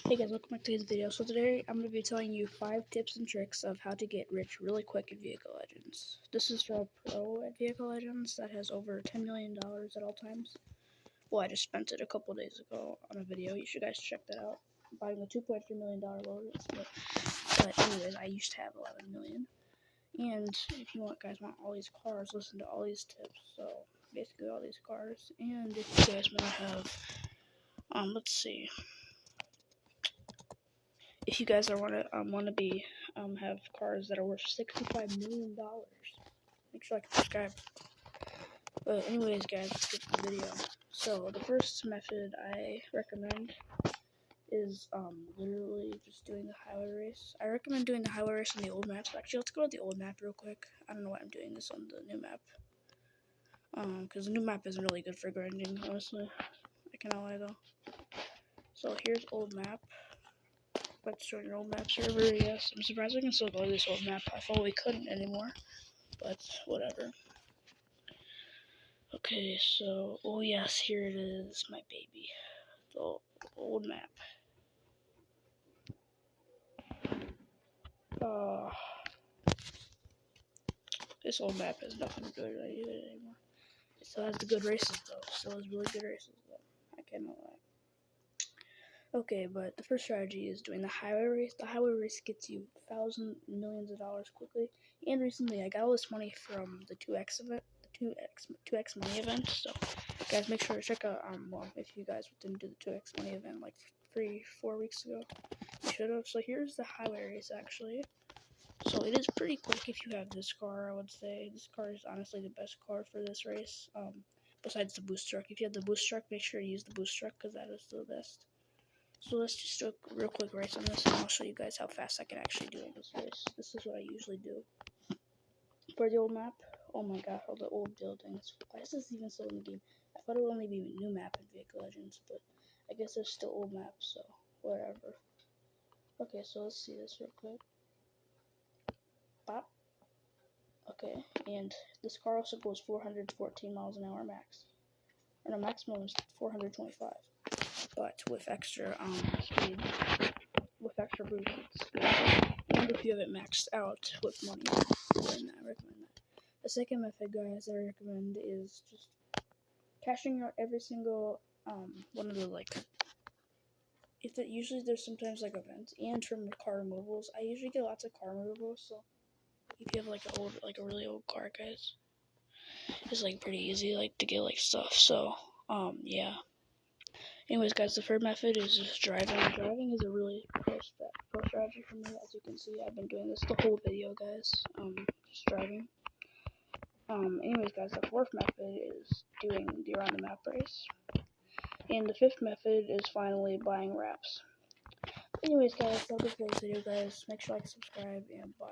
Hey guys, welcome back to today's video. So today I'm going to be telling you 5 tips and tricks of how to get rich really quick in Vehicle Legends. This is for a pro at Vehicle Legends that has over $10 million at all times. Well, I just spent it a couple days ago on a video. You should guys check that out. I'm buying a $2.3 million loader. But anyways, I used to have 11 million. And if you guys want all these cars, listen to all these tips. So basically all these cars. And if you guys want to have, let's see. If you guys want to have cars that are worth $65 million, make sure to subscribe. But anyways, guys, let's get to the video. So the first method I recommend is literally just doing the highway race. I recommend doing the highway race on the old maps. Actually, let's go to the old map real quick. I don't know why I'm doing this on the new map. Because the new map isn't really good for grinding, honestly. I cannot lie though. So here's old map. Let's join your old map server. Yes, I'm surprised we can still go to this old map. I thought we couldn't anymore, but whatever. Okay, so oh yes, here it is, my baby, the old map. This old map has nothing to do with it anymore. It still has the good races though. It still has really good races though. I cannot lie. Okay, but the first strategy is doing the highway race. The highway race gets you millions of dollars quickly. And recently, I got all this money from the 2x event, the 2x money event. So, guys, make sure to check out. Well, if you guys didn't do the 2x money event like 3-4 weeks ago, you should have. So here's the highway race actually. So it is pretty quick if you have this car. I would say this car is honestly the best car for this race. Besides the boost truck. If you have the boost truck, make sure to use the boost truck because that is the best. So let's just do a real quick race on this, and I'll show you guys how fast I can actually do in this race. This is what I usually do. For the old map, oh my god, all the old buildings. Why is this even still in the game? I thought it would only be a new map in Vehicle Legends, but I guess there's still old maps, so whatever. Okay, so let's see this real quick. Bop. Okay, and this car also goes 414 miles an hour max. And the maximum is 425. But with extra speed, with extra boosts, and if you have it maxed out with money, then I recommend that. The second method, guys, I recommend is just cashing out every single one of the usually there's sometimes like events and from car removals. I usually get lots of car removals, so if you have like a really old car, guys, it's like pretty easy to get stuff. So yeah. Anyways, guys, the third method is just driving. Driving is a really pro strategy for me. As you can see, I've been doing this the whole video, guys. Just driving. Anyways, guys, the fourth method is doing the around the map race. And the fifth method is finally buying wraps. Anyways, guys, that's it for today's video, guys. Make sure to subscribe, and bye.